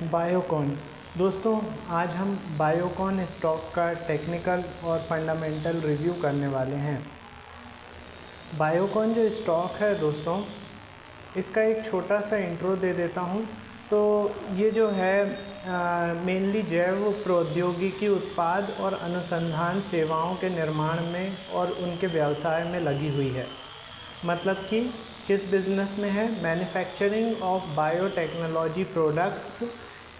Biocon. दोस्तों, आज हम बायोकॉन स्टॉक का टेक्निकल और फंडामेंटल रिव्यू करने वाले हैं। बायोकॉन जो स्टॉक है दोस्तों, इसका एक छोटा सा इंट्रो दे देता हूँ। तो ये जो है मेनली जैव प्रौद्योगिकी उत्पाद और अनुसंधान सेवाओं के निर्माण में और उनके व्यवसाय में लगी हुई है। मतलब कि किस बिज़नेस में है? Manufacturing of biotechnology products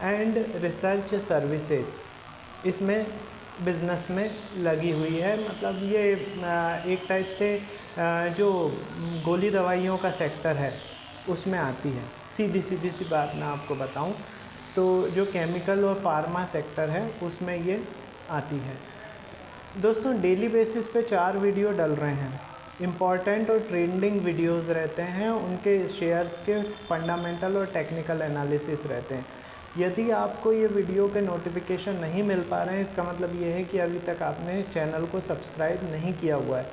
and research services, इसमें बिज़नेस में लगी हुई है। मतलब ये एक टाइप से जो गोली दवाइयों का सेक्टर है उसमें आती है। सीधी सी बात मैं आपको बताऊं तो जो केमिकल और फार्मा सेक्टर है उसमें ये आती है। दोस्तों, डेली बेसिस पे 4 वीडियो डल रहे हैं। इम्पॉर्टेंट और ट्रेंडिंग वीडियोस रहते हैं, उनके शेयर्स के फंडामेंटल और टेक्निकल एनालिसिस रहते हैं। यदि आपको ये वीडियो के नोटिफिकेशन नहीं मिल पा रहे हैं, इसका मतलब ये है कि अभी तक आपने चैनल को सब्सक्राइब नहीं किया हुआ है।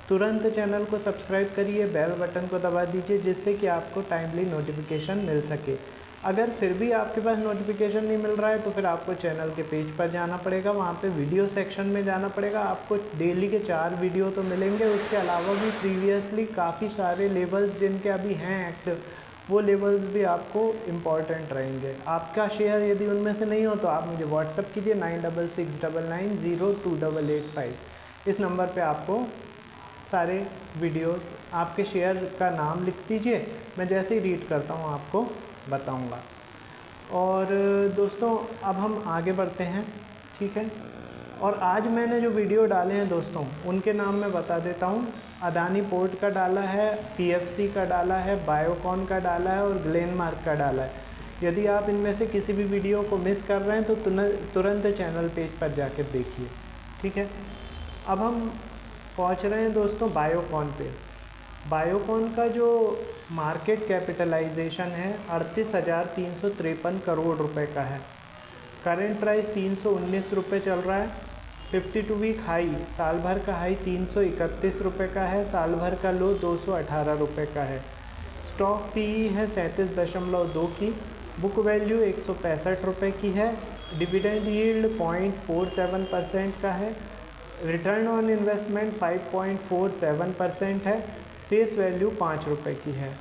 तुरंत चैनल को सब्सक्राइब करिए, बेल बटन को दबा दीजिए, जिससे कि आपको टाइमली नोटिफिकेशन मिल सके। अगर फिर भी आपके पास नोटिफिकेशन नहीं मिल रहा है तो फिर आपको चैनल के पेज पर जाना पड़ेगा, वहाँ पे वीडियो सेक्शन में जाना पड़ेगा। आपको डेली के 4 वीडियो तो मिलेंगे, उसके अलावा भी प्रीवियसली काफ़ी सारे लेवल्स जिनके अभी हैं एक्टिव, वो लेवल्स भी आपको इम्पॉर्टेंट रहेंगे। आपका शेयर यदि उनमें से नहीं हो तो आप मुझे व्हाट्सअप कीजिए 9669902885। इस नंबर पे आपको सारे वीडियोस, आपके शेयर का नाम लिख दीजिए, मैं जैसे ही रीड करता हूँ आपको बताऊँगा। और दोस्तों, अब हम आगे बढ़ते हैं, ठीक है। और आज मैंने जो वीडियो डाले हैं दोस्तों, उनके नाम मैं बता देता हूँ। अदानी पोर्ट का डाला है, पीएफसी का डाला है, बायोकॉन का डाला है और ग्लेनमार्क का डाला है। यदि आप इनमें से किसी भी वीडियो को मिस कर रहे हैं तो तुरंत चैनल पेज पर जाकर देखिए, ठीक है। अब हम पहुंच रहे हैं दोस्तों बायोकॉन पे। बायोकॉन का जो मार्केट कैपिटलाइजेशन है 38,353 करोड़ रुपए का है। करेंट प्राइस 319 रुपये चल रहा है। 52 वीक हाई, साल भर का हाई 331 रुपये का है, साल भर का लो 218 रुपये का है। स्टॉक पीई है 37.2 की, बुक वैल्यू 165 रुपये की है, डिविडेंड यील्ड 0.47% का है, रिटर्न ऑन इन्वेस्टमेंट 5.47% है, फेस वैल्यू 5 रुपये की है।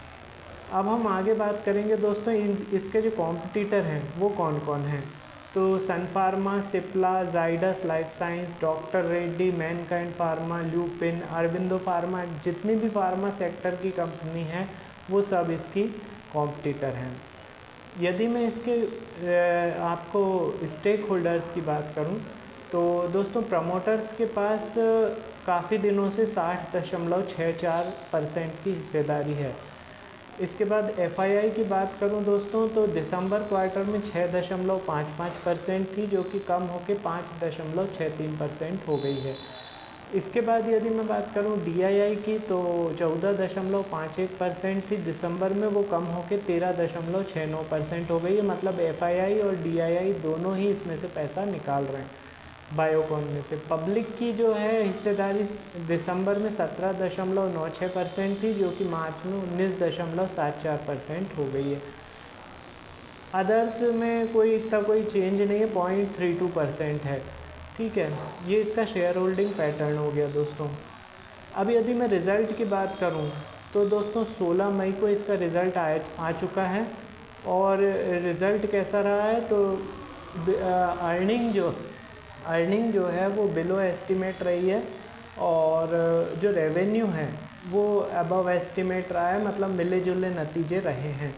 अब हम आगे बात करेंगे दोस्तों, इसके जो कॉम्पिटिटर हैं वो कौन कौन हैं। तो Sun Pharma, Cipla, Zydus life science, doctor Reddy, Mankind Pharma, Lupin, Aurobindo Pharma, जितनी भी फार्मा सेक्टर की कंपनी हैं वो सब इसकी कॉम्पिटिटर हैं। यदि मैं इसके आपको स्टेक होल्डर्स की बात करूं तो दोस्तों, प्रमोटर्स के पास काफ़ी दिनों से 60.64% की हिस्सेदारी है। इसके बाद एफआईआई की बात करूं दोस्तों तो दिसंबर क्वार्टर में 6.55% थी, जो कि कम होकर 5.63% हो गई है। इसके बाद यदि मैं बात करूं डीआईआई की तो 14.51% थी दिसंबर में, वो कम होकर 13.69% हो गई है। मतलब एफआईआई और डीआईआई दोनों ही इसमें से पैसा निकाल रहे हैं बायोकॉन में से। पब्लिक की जो है हिस्सेदारी दिसंबर में 17.96% थी, जो कि मार्च में 19.74% हो गई है। अदर्स में कोई इतना कोई चेंज नहीं है, 0.32% है, ठीक है। ये इसका शेयर होल्डिंग पैटर्न हो गया दोस्तों। अब यदि मैं रिज़ल्ट की बात करूं तो दोस्तों 16 मई को इसका रिज़ल्ट आ चुका है। और रिज़ल्ट कैसा रहा है तो अर्निंग जो है वो बिलो एस्टिमेट रही है, और जो रेवेन्यू है वो अबव एस्टिमेट रहा है। मतलब मिले जुले नतीजे रहे हैं।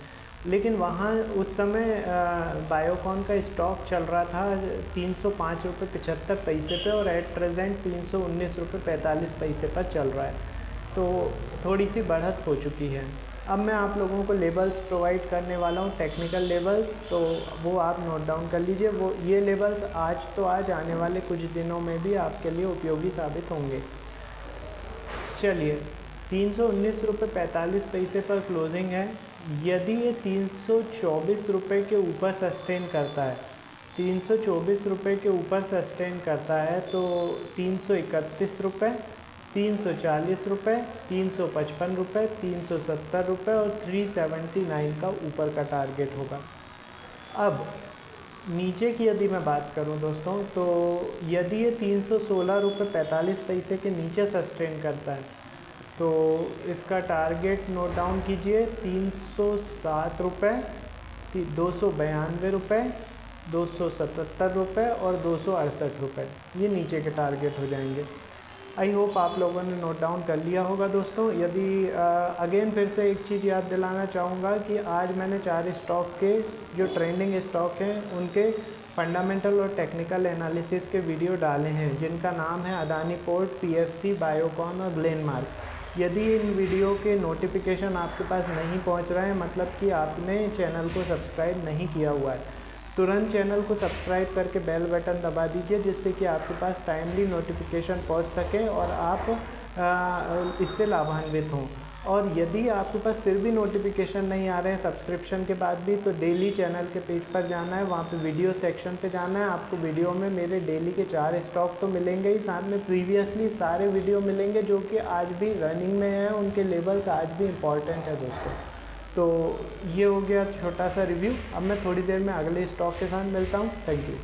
लेकिन वहाँ उस समय बायोकॉन का स्टॉक चल रहा था 305 रुपये 75 पैसे पे, और एट प्रेजेंट 319 रुपये 45 पैसे पर चल रहा है। तो थोड़ी सी बढ़त हो चुकी है। अब मैं आप लोगों को लेवल्स प्रोवाइड करने वाला हूँ, टेक्निकल लेवल्स, तो वो आप नोट डाउन कर लीजिए। वो ये लेवल्स आज आने वाले कुछ दिनों में भी आपके लिए उपयोगी साबित होंगे। चलिए, 319 रुपये 45 पैसे पर क्लोजिंग है। यदि ये 324 रुपये के ऊपर सस्टेन करता है, 324 रुपये के ऊपर सस्टेन करता है तो 331 रुपये, 340 रुपये, 355 रुपये, 370 रुपये और 379 का ऊपर का टारगेट होगा। अब नीचे की यदि मैं बात करूं दोस्तों, तो यदि ये 316 रुपये 45 पैसे के नीचे सस्टेन करता है तो इसका टारगेट नोट डाउन कीजिए 307 रुपये, 292 रुपये, 277 रुपये और 268 रुपये, ये नीचे के टारगेट हो जाएंगे। आई होप आप लोगों ने नोट डाउन कर लिया होगा दोस्तों। यदि अगेन फिर से एक चीज़ याद दिलाना चाहूँगा कि आज मैंने 4 स्टॉक के जो ट्रेंडिंग स्टॉक हैं उनके फंडामेंटल और टेक्निकल एनालिसिस के वीडियो डाले हैं, जिनका नाम है अदानी पोर्ट, पीएफसी, बायोकॉन और ग्लेनमार्क। यदि इन वीडियो के नोटिफिकेशन आपके पास नहीं पहुंच रहे हैं, मतलब कि आपने चैनल को सब्सक्राइब नहीं किया हुआ है, तुरंत चैनल को सब्सक्राइब करके बेल बटन दबा दीजिए, जिससे कि आपके पास टाइमली नोटिफिकेशन पहुंच सके और आप इससे लाभान्वित हों। और यदि आपके पास फिर भी नोटिफिकेशन नहीं आ रहे हैं सब्सक्रिप्शन के बाद भी, तो डेली चैनल के पेज पर जाना है, वहाँ पे वीडियो सेक्शन पे जाना है। आपको वीडियो में मेरे डेली के 4 स्टॉक तो मिलेंगे ही, साथ में प्रीवियसली सारे वीडियो मिलेंगे जो कि आज भी रनिंग में हैं, उनके लेवल्स आज भी इम्पॉर्टेंट है दोस्तों। तो ये हो गया छोटा सा रिव्यू। अब मैं थोड़ी देर में अगले स्टॉक के साथ मिलता हूँ। Thank you.